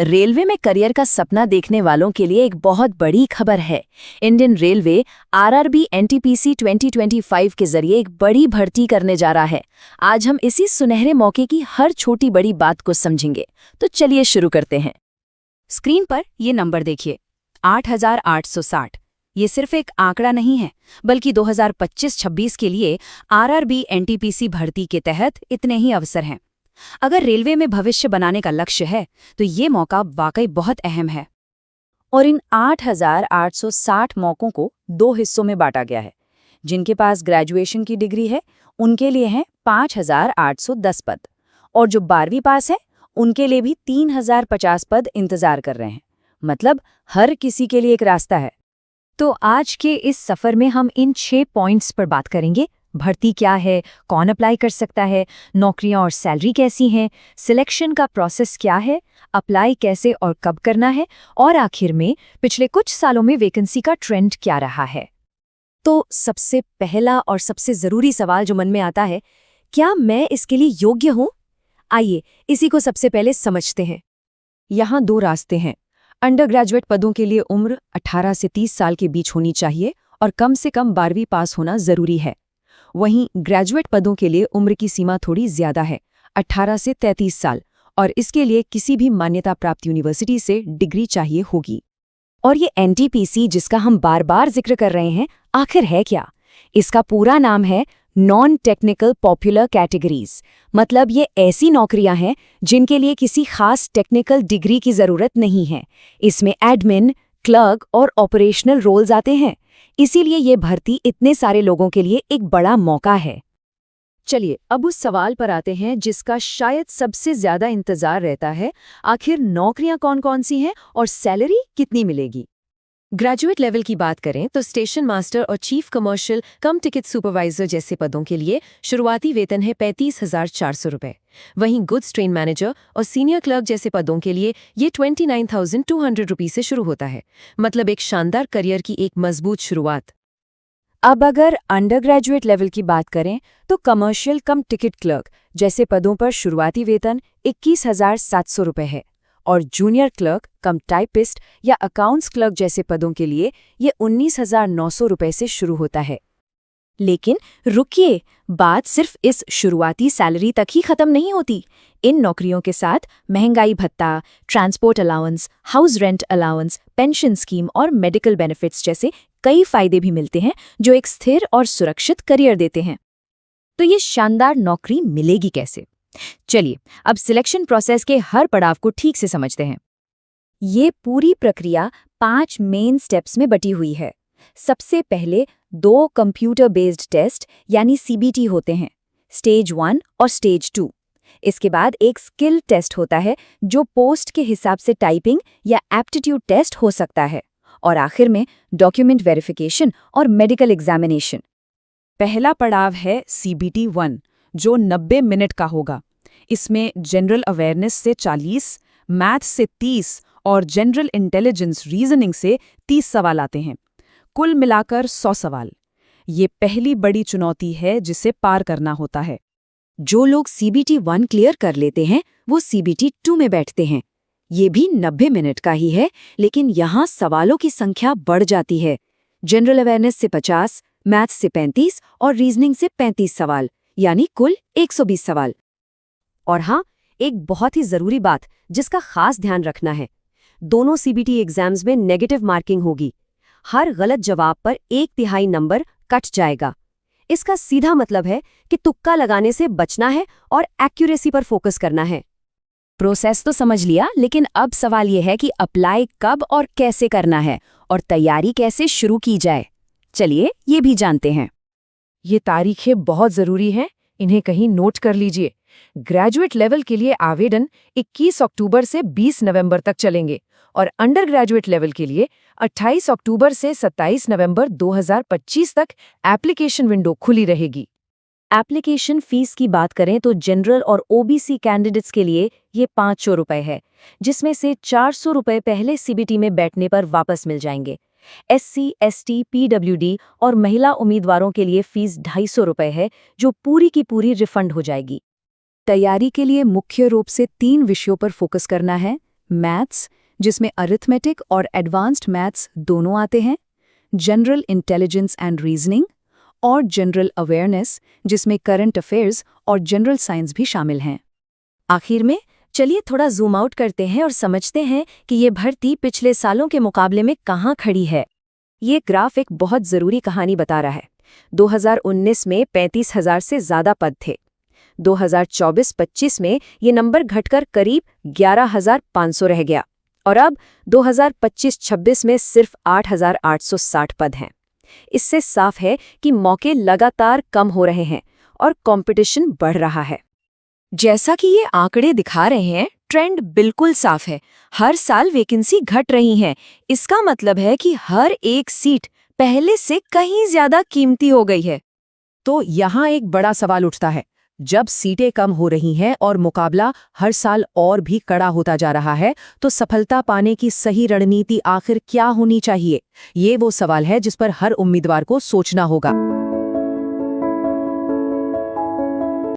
Railway में career का सपना देखने वालों के लिए एक बहुत बड़ी खबर है। इंडियन रेलवे आरआरबी एनटीपीसी 2025 के जरिए एक बड़ी भर्ती करने जा रहा है। आज हम इसी सुनहरे मौके की हर छोटी बड़ी बात को समझेंगे। तो चलिए शुरू करते हैं। स्क्रीन पर ये नंबर देखिए, 8,860। ये सिर्फ एक आंकड़ा नहीं है, बल्कि 2025-26 के लिए आरआरबी एनटीपीसी भर्ती के तहत इतने ही अवसर हैं। अगर रेलवे में भविष्य बनाने का लक्ष्य है तो ये मौका वाकई बहुत अहम है। और इन 8,860 मौकों को 2 हिस्सों में बांटा गया है। जिनके पास ग्रेजुएशन की डिग्री है उनके लिए हैं 5,810 पद, और जो 12वीं पास है उनके लिए भी 3,050 पद इंतजार कर रहे हैं। मतलब हर किसी के लिए एक रास्ता है। तो आज के इस सफर में हम इन 6 पॉइंट्स पर बात करेंगे। भर्ती क्या है, कौन अप्लाई कर सकता है, नौकरियां और सैलरी कैसी हैं, सिलेक्शन का प्रोसेस क्या है, अप्लाई कैसे और कब करना है, और आखिर में पिछले कुछ सालों में वैकेंसी का ट्रेंड क्या रहा है। तो सबसे पहला और सबसे ज़रूरी सवाल जो मन में आता है, क्या मैं इसके लिए योग्य हूं? आइए इसी को सबसे पहले समझते हैं। यहाँ 2 रास्ते हैं। अंडर ग्रेजुएट पदों के लिए उम्र 18 से 30 साल के बीच होनी चाहिए और कम से कम 12वीं पास होना जरूरी है। वहीं ग्रेजुएट पदों के लिए उम्र की सीमा थोड़ी ज्यादा है, 18 से 33 साल, और इसके लिए किसी भी मान्यता प्राप्त यूनिवर्सिटी से डिग्री चाहिए होगी। और ये एनटीपीसी जिसका हम बार बार जिक्र कर रहे हैं, आखिर है क्या? इसका पूरा नाम है नॉन टेक्निकल पॉपुलर कैटेगरीज। मतलब ये ऐसी नौकरियां हैं जिनके लिए किसी खास टेक्निकल डिग्री की जरूरत नहीं है। इसमें एडमिन, क्लर्क और ऑपरेशनल रोल्स आते हैं। इसीलिए ये भर्ती इतने सारे लोगों के लिए एक बड़ा मौका है। चलिए अब उस सवाल पर आते हैं जिसका शायद सबसे ज्यादा इंतजार रहता है। आखिर नौकरियां कौन-कौन सी हैं और सैलरी कितनी मिलेगी? ग्रेजुएट लेवल की बात करें तो स्टेशन मास्टर और चीफ कमर्शियल कम टिकट सुपरवाइजर जैसे पदों के लिए शुरुआती वेतन है 35,400 रुपये। वहीं गुड्स ट्रेन मैनेजर और सीनियर क्लर्क जैसे पदों के लिए ये 29,200 रुपये से शुरू होता है। मतलब एक शानदार करियर की एक मजबूत शुरुआत। अब अगर अंडर ग्रेजुएट लेवल की बात करें तो कमर्शियल कम टिकट क्लर्क जैसे पदों पर शुरुआती वेतन 21,700 रुपये है, और जूनियर क्लर्क कम टाइपिस्ट या अकाउंट्स क्लर्क जैसे पदों के लिए ये 19,900 रुपये से शुरू होता है। लेकिन रुकिए, बात सिर्फ इस शुरुआती सैलरी तक ही खत्म नहीं होती। इन नौकरियों के साथ महंगाई भत्ता, transport allowance, house rent allowance, pension scheme और मेडिकल बेनिफिट्स जैसे कई फायदे भी मिलते हैं जो एक स्थिर और सुरक्षित करियर देते हैं। तो ये शानदार नौकरी मिलेगी कैसे? चलिए अब सिलेक्शन प्रोसेस के हर पड़ाव को ठीक से समझते हैं। ये पूरी प्रक्रिया 5 मेन स्टेप्स में बटी हुई है। सबसे पहले 2 कंप्यूटर बेस्ड टेस्ट यानी सीबीटी होते हैं, स्टेज 1 और स्टेज 2। इसके बाद एक स्किल टेस्ट होता है जो पोस्ट के हिसाब से टाइपिंग या एप्टीट्यूड टेस्ट हो सकता है, और आखिर में डॉक्यूमेंट वेरिफिकेशन और मेडिकल एग्जामिनेशन। पहला पड़ाव है सीबीटी 1 जो 90 मिनट का होगा। इसमें जनरल अवेयरनेस से 40, मैथ से 30 और जनरल इंटेलिजेंस रीजनिंग से 30 सवाल आते हैं। कुल मिलाकर 100 सवाल। ये पहली बड़ी चुनौती है जिसे पार करना होता है। जो लोग सीबीटी 1 क्लियर कर लेते हैं वो सीबीटी 2 में बैठते हैं। ये भी 90 मिनट का ही है, लेकिन यहाँ सवालों की संख्या बढ़ जाती है। जनरल अवेयरनेस से 50, मैथ से 35 और रीजनिंग से 35 सवाल, यानी कुल 120 सवाल। और हाँ, एक बहुत ही जरूरी बात जिसका खास ध्यान रखना है, दोनों सीबीटी एग्जाम्स में नेगेटिव मार्किंग होगी। हर गलत जवाब पर 1/3 नंबर कट जाएगा। इसका सीधा मतलब है कि तुक्का लगाने से बचना है और एक्यूरेसी पर फोकस करना है। प्रोसेस तो समझ लिया, लेकिन अब सवाल यह है कि अप्लाई कब और कैसे करना है और तैयारी कैसे शुरू की जाए। चलिए ये भी जानते हैं। ये तारीखें बहुत जरूरी हैं, इन्हें कहीं नोट कर लीजिए। ग्रेजुएट लेवल के लिए आवेदन 21 अक्टूबर से 20 नवंबर तक चलेंगे और अंडर ग्रेजुएट लेवल के लिए 28 अक्टूबर से 27 नवंबर 2025 तक एप्लीकेशन विंडो खुली रहेगी। एप्लीकेशन फीस की बात करें तो जनरल और ओबीसी कैंडिडेट्स के लिए ये 500 रुपये है, जिसमें से 400 रुपये पहले सीबीटी में बैठने पर वापस मिल जाएंगे। एससी, एसटी, पीडब्ल्यूडी और महिला उम्मीदवारों के लिए फीस 250 रुपये है, जो पूरी की पूरी रिफंड हो जाएगी। तैयारी के लिए मुख्य रूप से 3 विषयों पर फोकस करना है: मैथ्स, जिसमें अरिथमेटिक और एडवांस्ड मैथ्स दोनों आते हैं, जनरल इंटेलिजेंस एंड रीजनिंग, और जनरल अवेयरनेस, जिसमें करंट अफेयर्स और जनरल साइंस भी शामिल हैं। आखिर में चलिए थोड़ा जूम आउट करते हैं और समझते हैं कि ये भर्ती पिछले सालों के मुकाबले में कहाँ खड़ी है। ये ग्राफ एक बहुत ज़रूरी कहानी बता रहा है। 2019 में 35,000 से ज़्यादा पद थे। 2024-25 में ये नंबर घटकर करीब 11,500 रह गया और अब 2025-26 में सिर्फ 8,860 पद हैं। इससे साफ है कि मौके लगातार कम हो रहे हैं और कंपटीशन बढ़ रहा है। जैसा कि ये आंकड़े दिखा रहे हैं, ट्रेंड बिल्कुल साफ है। हर साल वैकेंसी घट रही है। इसका मतलब है कि हर एक सीट पहले से कहीं ज्यादा कीमती हो गई है। तो यहाँ एक बड़ा सवाल उठता है, जब सीटें कम हो रही हैं और मुकाबला हर साल और भी कड़ा होता जा रहा है, तो सफलता पाने की सही रणनीति आखिर क्या होनी चाहिए? ये वो सवाल है जिस पर हर उम्मीदवार को सोचना होगा।